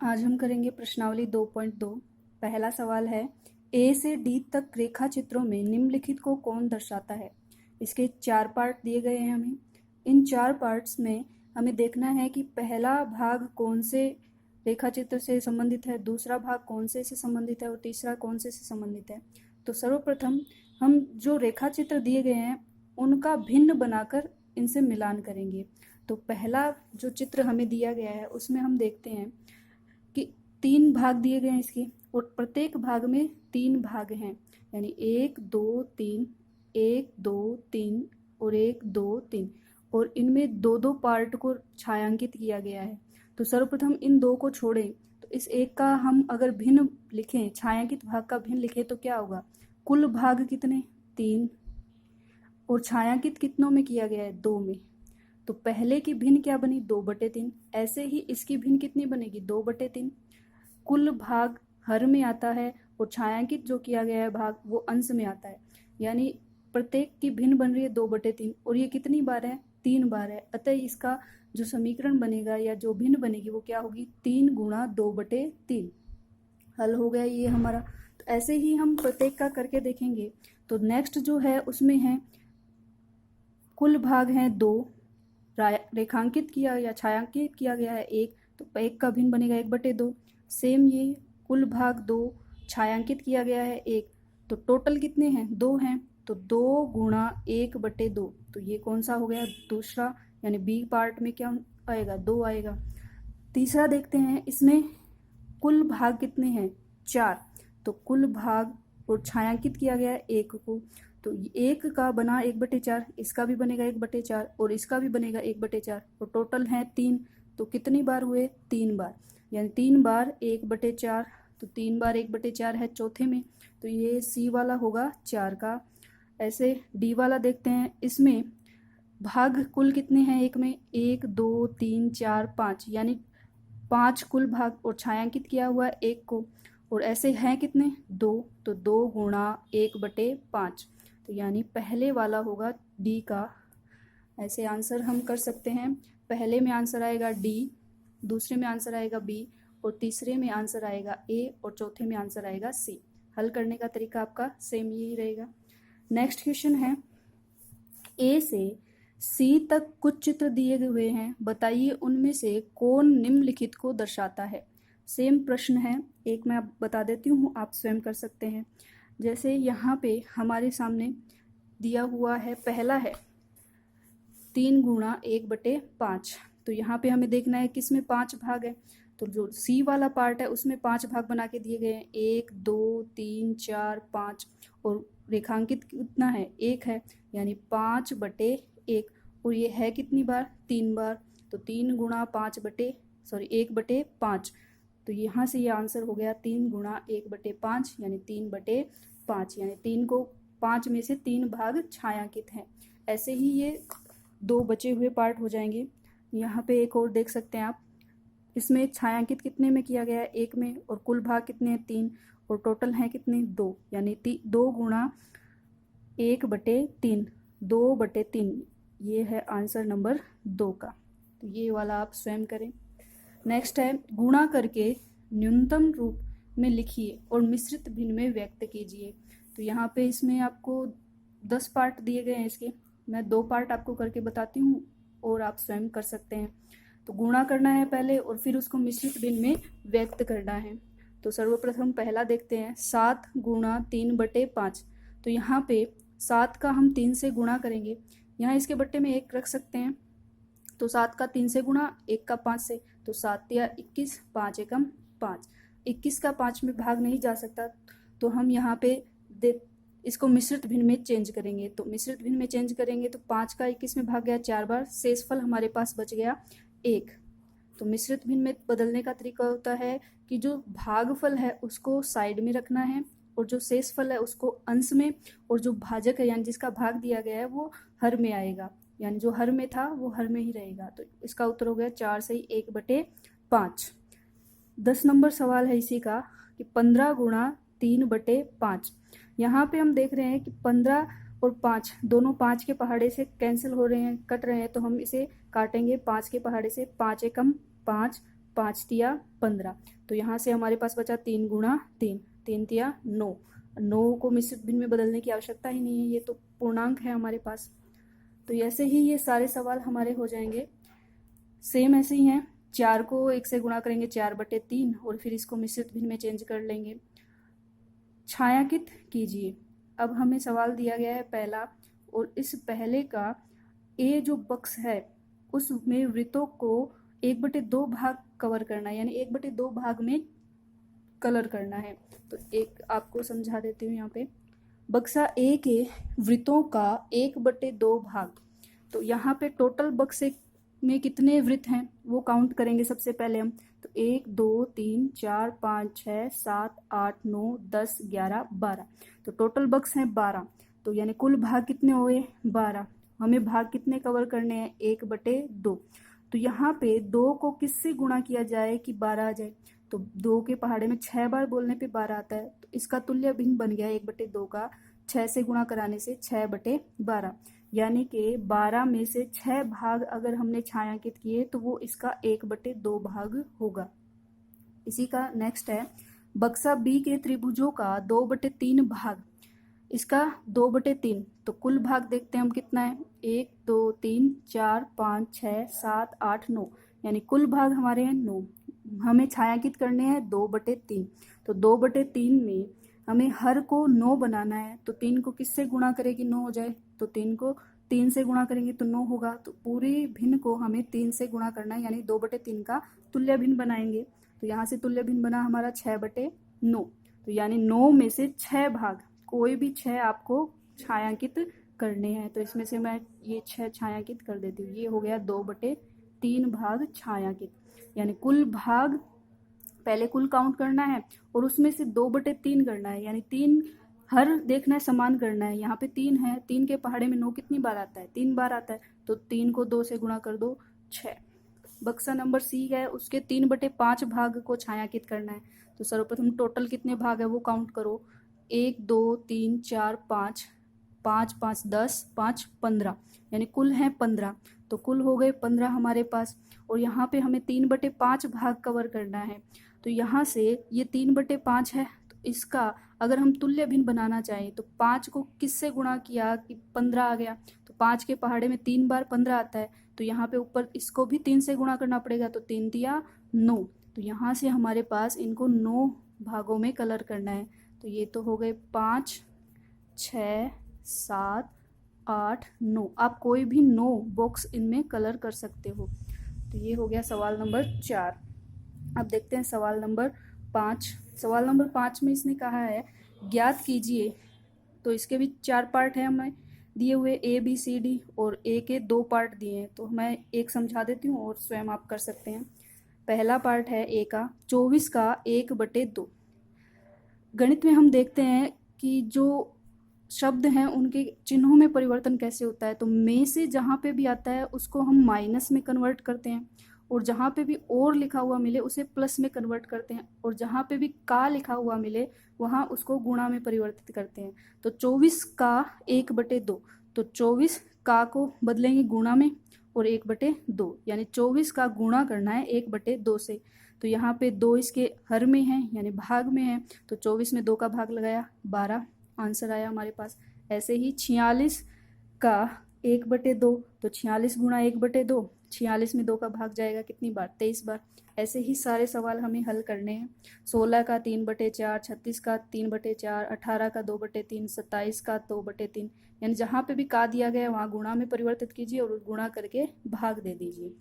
आज हम करेंगे प्रश्नावली 2.2। पहला सवाल है, ए से डी तक रेखा चित्रों में निम्नलिखित को कौन दर्शाता है। इसके 4 पार्ट दिए गए हैं हमें। इन 4 पार्ट्स में हमें देखना है कि पहला भाग कौन से रेखा चित्र से संबंधित है, दूसरा भाग कौन से संबंधित है और तीसरा कौन से संबंधित है। तो सर्वप्रथम हम जो रेखा चित्र दिए गए हैं उनका भिन्न बनाकर इनसे मिलान करेंगे। तो पहला जो चित्र हमें दिया गया है उसमें हम देखते हैं कि 3 भाग दिए गए हैं इसके, और प्रत्येक भाग में 3 भाग हैं, यानी 1 2 3, 1 2 3 और 1 2 3, और इनमें 2 पार्ट को छायांकित किया गया है। तो सर्वप्रथम इन 2 को छोड़ें तो इस एक का हम अगर भिन्न लिखें, छायांकित भाग का भिन्न लिखें तो क्या होगा, कुल भाग कितने 3 और छायांकित कितनों में किया गया है 2 में। तो पहले की भिन्न क्या बनी 2/3, ऐसे ही इसकी भिन्न कितनी बनेगी 2/3। कुल भाग हर में आता है और छायांकित जो किया गया है भाग वो अंश में आता है, यानी प्रत्येक की भिन्न बन रही है 2/3 और ये कितनी बार है 3 बार है। अतः इसका जो समीकरण बनेगा या जो भिन्न बनेगी वो क्या होगी 3 गुणा 2/3। हल हो गया ये हमारा। तो ऐसे ही हम प्रत्येक का करके देखेंगे। तो नेक्स्ट जो है उसमें है कुल भाग है 2, रेखांकित किया या छायांकित किया गया है 1, तो 1 का भिन्न बनेगा 1/2। सेम ये कुल भाग 2, छायांकित किया गया है 1, तो टोटल कितने हैं 2 हैं, तो 2 गुणा 1/2। तो ये कौन सा हो गया दूसरा, यानी बी पार्ट में क्या आएगा 2 आएगा। तीसरा देखते हैं, इसमें कुल भाग कितने हैं 4, तो कुल भाग और छायांकित किया गया है 1 को, तो 1 का बना 1/4, इसका भी बनेगा 1/4 और इसका भी बनेगा 1/4, और टोटल है 3। तो कितनी बार हुए 3 बार, यानी 3 बार 1/4, तो 3 बार 1/4 है चौथे में, तो ये सी वाला होगा 4 का। ऐसे डी वाला देखते हैं, इसमें भाग कुल कितने हैं एक में 1 2 3 4 5, यानी 5 कुल भाग और छायांकित किया हुआ है 1 को, और ऐसे हैं कितने 2, तो 2 गुणा 1/5, तो यानी पहले वाला होगा डी का। ऐसे आंसर हम कर सकते हैं, पहले में आंसर आएगा डी, दूसरे में आंसर आएगा बी, और तीसरे में आंसर आएगा ए, और चौथे में आंसर आएगा सी। हल करने का तरीका आपका सेम यही रहेगा। नेक्स्ट क्वेश्चन है, ए से सी तक कुछ चित्र दिए हुए हैं, बताइए उनमें से कौन निम्नलिखित को दर्शाता है। सेम प्रश्न है, एक मैं आप बता देती हूँ, आप स्वयं कर सकते हैं। जैसे यहाँ पे हमारे सामने दिया हुआ है, पहला है 3 गुणा 1/5, तो यहाँ पे हमें देखना है किसमें 5 भाग है, तो जो सी वाला पार्ट है उसमें 5 भाग बना के दिए गए हैं, 1 2 3 4 5, और रेखांकित कितना है 1 है, यानी 5/1, और ये है कितनी बार 3 बार, तो 3 गुणा 1/5, तो यहाँ से ये आंसर हो गया 3 गुणा 1/5, यानी 3/5, यानी 3 को 5 में से 3 भाग छायांकित हैं। ऐसे ही ये 2 बचे हुए पार्ट हो जाएंगे। यहाँ पे एक और देख सकते हैं आप, इसमें छायांकित कितने में किया गया है 1 में, और कुल भाग कितने हैं 3, और टोटल हैं कितने 2, यानी 2 गुणा 1/3, 2/3, ये है आंसर नंबर 2 का। तो ये वाला आप स्वयं करें। नेक्स्ट है, गुणा करके न्यूनतम रूप में लिखिए और मिश्रित भिन्न में व्यक्त कीजिए। तो यहाँ पे इसमें आपको 10 पार्ट दिए गए हैं इसके, मैं 2 पार्ट आपको करके बताती हूँ और आप स्वयं कर सकते हैं। तो गुणा करना है पहले और फिर उसको मिश्रित भिन्न में व्यक्त करना है। तो सर्वप्रथम पहला देखते हैं, 7 गुणा 3/5, तो यहाँ पे 7 का हम 3 से गुणा करेंगे, यहाँ इसके बट्टे में 1 रख सकते हैं, तो 7 का 3 से गुणा, 1 का 5 से, तो 7 या 21, 5 एकम 5, 21 का 5 में भाग नहीं जा सकता, तो हम यहाँ पे इसको मिश्रित भिन्न में चेंज करेंगे। तो मिश्रित भिन्न में चेंज करेंगे तो 5 का 21 में भाग गया 4 बार, शेषफल हमारे पास बच गया 1। तो मिश्रित भिन्न में बदलने का तरीका होता है कि जो भागफल है उसको साइड में रखना है और जो शेषफल है उसको अंश में, और जो भाजक है यानी जिसका भाग दिया गया है वो हर में आएगा, यानी जो हर में था वो हर में ही रहेगा। तो इसका उत्तर हो गया 4 से 1/5। 10 नंबर सवाल है इसी का कि 15 गुणा 3/5। यहाँ पे हम देख रहे हैं कि 15 और 5 दोनों 5 के पहाड़े से कैंसिल हो रहे हैं, कट रहे हैं, तो हम इसे काटेंगे 5 के पहाड़े से, 5 एकम 5, 5 तिया 15, तो यहाँ से हमारे पास बचा 3 गुणा 3, 3 तिया 9, 9 को मिश्रित भिन्न में बदलने की आवश्यकता ही नहीं है, ये तो पूर्णांक है हमारे पास। तो ऐसे ही ये सारे सवाल हमारे हो जाएंगे, सेम ऐसे ही हैं। 4 को 1 से गुणा करेंगे 4/3 और फिर इसको मिश्रित भिन्न में चेंज कर लेंगे। छायांकित कीजिए। अब हमें सवाल दिया गया है पहला, और इस पहले का ए जो बक्स है उसमें वृत्तों को 1/2 भाग कवर करना है, यानी 1/2 भाग में कलर करना है। तो एक आपको समझा देती हूँ यहाँ पे, बक्सा ए के वृत्तों का 1/2 भाग, तो यहाँ पे टोटल बक्से में कितने वृत्त हैं वो काउंट करेंगे सबसे पहले हम। तो 1 2 3 4 5 6 7 8 9 10 11 12, तो टोटल बक्स हैं 12, तो यानी कुल भाग कितने हुए 12। हमें भाग कितने कवर करने हैं 1/2, तो यहाँ पे 2 को किससे गुणा किया जाए कि 12 आ जाए, तो 2 के पहाड़े में 6 बार बोलने पे 12 आता है, तो इसका तुल्य भिन्न बन गया 1/2 का 6 से गुणा कराने से 6/12, यानी कि 12 में से 6 भाग अगर हमने छायांकित किए तो वो इसका 1/2 भाग होगा। इसी का नेक्स्ट है, बक्सा बी के त्रिभुजों का 2/3 भाग, इसका 2/3, तो कुल भाग देखते हैं हम कितना है 1 2 3 4 5 6 7 8 9, यानी कुल भाग हमारे हैं 9। हमें छायांकित करने हैं 2/3, तो 2/3 में हमें हर को 9 बनाना है, तो 3 को किससे गुणा करेगी 9 हो जाए, तो 3 को 3 से गुणा करेंगे तो 9 होगा, तो पूरी भिन्न को हमें 3 से गुणा करना है, यानी 2/3 का तुल्य भिन्न बनाएंगे। तो यहाँ से तुल्य भिन्न बना हमारा 6/9, तो यानी 9 में से 6 भाग, कोई भी 6 आपको छायांकित करने हैं, तो इसमें से मैं ये 6 छायांकित कर देती हूँ। ये हो गया 2/3 भाग छायांकित, यानी कुल भाग पहले कुल काउंट करना है और उसमें से 2/3 करना है, यानी 3 हर देखना है समान करना है। यहाँ पे 3 है, 3 के पहाड़े में 9 कितनी बार आता है 3 बार आता है, तो 3 को 2 से गुणा कर दो 6। बक्सा नंबर सी है, उसके 3/5 भाग को छायांकित करना है, तो सर्वप्रथम टोटल कितने भाग है वो काउंट करो, 1 2 3 4 5, 5 5 10 5 15, यानी कुल है 15, तो कुल हो गए 15 हमारे पास। और यहाँ पे हमें 3/5 भाग कवर करना है, तो यहाँ से ये 3/5 है, तो इसका अगर हम तुल्य भिन्न बनाना चाहें तो 5 को किससे गुणा किया कि 15 आ गया, तो 5 के पहाड़े में 3 बार 15 आता है, तो यहाँ पे ऊपर इसको भी 3 से गुणा करना पड़ेगा, तो 3 तिया 9, तो यहाँ से हमारे पास इनको 9 भागों में कलर करना है। तो ये तो हो गए 5 6 7 8 9, आप कोई भी 9 बॉक्स इनमें कलर कर सकते हो। तो ये हो गया सवाल नंबर 4। अब देखते हैं सवाल नंबर 5। सवाल नंबर 5 में इसने कहा है ज्ञात कीजिए, तो इसके भी 4 पार्ट हैं हमें दिए हुए A B C D, और A के 2 पार्ट दिए हैं, तो मैं एक समझा देती हूँ और स्वयं आप कर सकते हैं। पहला पार्ट है A का 24 का 1/2। गणित में हम देखते हैं कि जो शब्द हैं उनके चिन्हों में परिवर्तन कैसे होता है, तो में से जहाँ पे भी आता है उसको हम माइनस में कन्वर्ट करते हैं, और जहाँ पे भी और लिखा हुआ मिले उसे प्लस में कन्वर्ट करते हैं, और जहाँ पे भी का लिखा हुआ मिले वहाँ उसको गुणा में परिवर्तित करते हैं। तो 24 का 1/2, तो 24 का को बदलेंगे गुणा में और 1/2, यानी 24 का गुणा करना है 1/2 से, तो यहाँ पे 2 इसके हर में है यानी भाग में है, तो 24 में 2 का भाग लगाया 12, आंसर आया हमारे पास। ऐसे ही 46 का 1/2, तो 46 गुणा 1/2, 46 में 2 का भाग जाएगा कितनी बार 23 बार। ऐसे ही सारे सवाल हमें हल करने हैं। 16 का 3/4, 36 का 3/4, 18 का 2/3, 27 का 2/3, यानी जहाँ पे भी का दिया गया है वहाँ गुणा में परिवर्तित कीजिए और गुणा करके भाग दे दीजिए।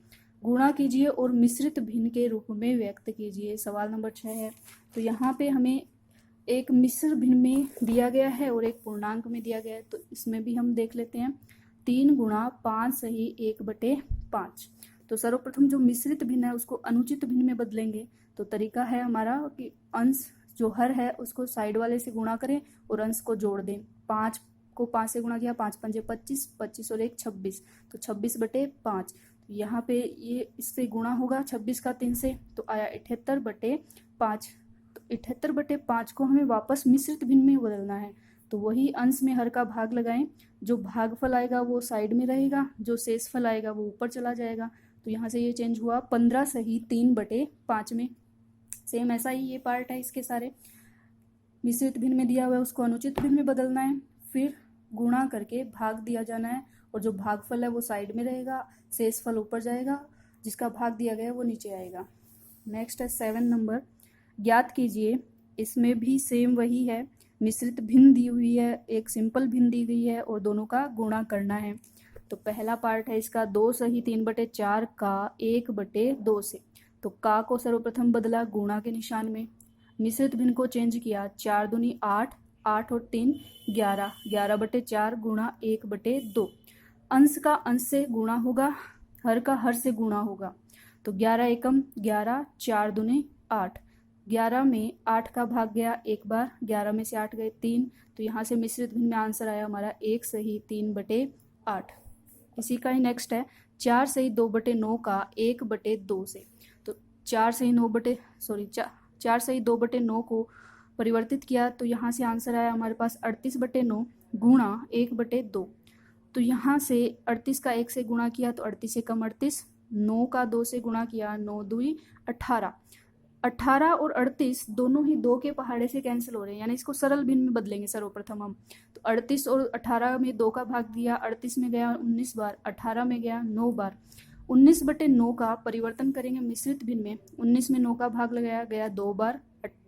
गुणा कीजिए और मिश्रित भिन्न के रूप में व्यक्त कीजिए, सवाल नंबर 6 है। तो यहाँ पे हमें एक मिश्र भिन्न में दिया गया है और एक पूर्णांक में दिया गया है, तो इसमें भी हम देख लेते हैं। 3 गुणा 5 सही 1/5, तो सर्वप्रथम जो मिश्रित भिन्न है उसको अनुचित भिन्न में बदलेंगे, तो तरीका है हमारा कि अंश जो हर है उसको साइड वाले से गुणा करें और अंश को जोड़ दें। 5 को 5 से गुणा किया, 5 पंजे 25, 25 और 1 26, तो 26/5, तो यहाँ पे ये इससे गुणा होगा 26 का 3 से, तो आया 78/5, तो 78/5 को हमें वापस मिश्रित भिन्न में बदलना है, तो वही अंश में हर का भाग लगाएं, जो भागफल आएगा वो साइड में रहेगा, जो शेषफल आएगा वो ऊपर चला जाएगा, तो यहाँ से ये चेंज हुआ 15 सही 3/5 में। सेम ऐसा ही ये पार्ट है इसके सारे। मिश्रित भिन्न में दिया हुआ है उसको अनुचित भिन्न में बदलना है, फिर गुणा करके भाग दिया जाना है और जो भागफल है वो साइड में रहेगा, शेषफल ऊपर जाएगा, जिसका भाग दिया गया है वो नीचे आएगा। नेक्स्ट है 7 नंबर, ज्ञात कीजिए। इसमें भी सेम वही है, मिश्रित भिन्न दी हुई है, एक सिंपल भिन्न दी गई है और दोनों का गुणा करना है। तो पहला पार्ट है इसका 2 सही 3/4 का 1/2 से। तो का को सर्वप्रथम बदला गुणा के निशान में, मिश्रित भिन्न को चेंज किया, 4 दूनी 8, 8 और 3 11, 11/4 गुणा 1/2। अंश का अंश से गुणा होगा, हर का हर से गुणा होगा। तो 11 एकम 11, 4 दूनी 8, 11 में 8 का भाग गया एक बार, 11 में से 8 गए 3। तो यहाँ से मिश्रित भिन्न में आंसर आया हमारा 1 सही 3/8। इसी का ही नेक्स्ट है 4 सही 2/9 का 1/2 से। तो 4 सही 2/9 को परिवर्तित किया तो यहाँ से आंसर आया हमारे पास 38/9 गुणा 1/2। तो यहाँ से 38 का 1 से गुणा किया तो 38 एकम 38, 9 का 2 से गुणा किया, 9 दूई 18, 18 और 38 दोनों ही 2 के पहाड़े से कैंसिल हो रहे हैं, यानी इसको सरल भिन्न में बदलेंगे सर्वप्रथम हम। तो 38 और 18 में 2 का भाग दिया, 38 में गया 19 बार, 18 में गया 9 बार। 19/9 का परिवर्तन करेंगे मिश्रित भिन्न में, 19 में 9 का भाग लगाया गया 2 बार,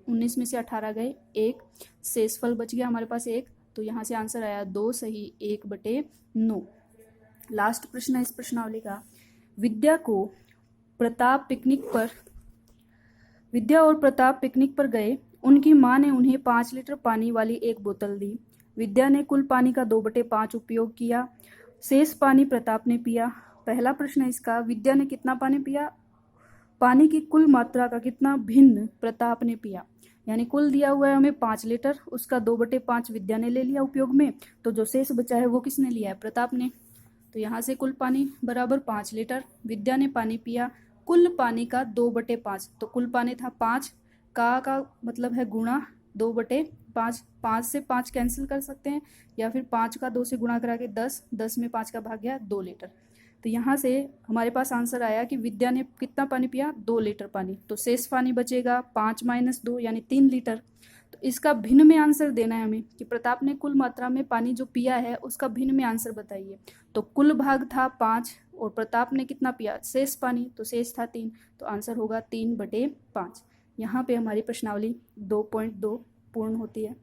19 में से 18 गए 1, शेषफल बच गया हमारे पास 1। तो यहाँ से आंसर आया 2 सही 1/9। लास्ट प्रश्न है इस प्रश्नावली का, विद्या और प्रताप पिकनिक पर गए। उनकी माँ ने उन्हें 5 लीटर पानी वाली एक बोतल दी। विद्या ने कुल पानी का 2/5 उपयोग किया, शेष पानी प्रताप ने पिया। पहला प्रश्न है इसका, विद्या ने कितना पानी पिया, पानी की कुल मात्रा का कितना भिन्न प्रताप ने पिया। यानी कुल दिया हुआ है हमें 5 लीटर, उसका 2/5 विद्या ने ले लिया उपयोग में, तो जो शेष बचा है वो किसने लिया है, प्रताप ने। तो यहाँ से कुल पानी बराबर 5 लीटर, विद्या ने पानी पिया कुल पानी का 2/5। तो कुल पानी था 5, का मतलब है गुणा 2/5, 5 से 5 कैंसिल कर सकते हैं, या फिर 5 का 2 से गुणा करा के 10, 10 में 5 का भाग गया 2 लीटर। तो यहाँ से हमारे पास आंसर आया कि विद्या ने कितना पानी पिया, 2 लीटर पानी। तो शेष पानी बचेगा 5 - 2 यानी 3 लीटर। तो इसका भिन्न में आंसर देना है हमें कि प्रताप ने कुल मात्रा में पानी जो पिया है उसका भिन्न में आंसर बताइए। तो कुल भाग था 5 और प्रताप ने कितना पिया, शेष पानी, तो शेष था 3, तो आंसर होगा 3/5। यहाँ पे हमारी प्रश्नावली 2.2 पूर्ण होती है।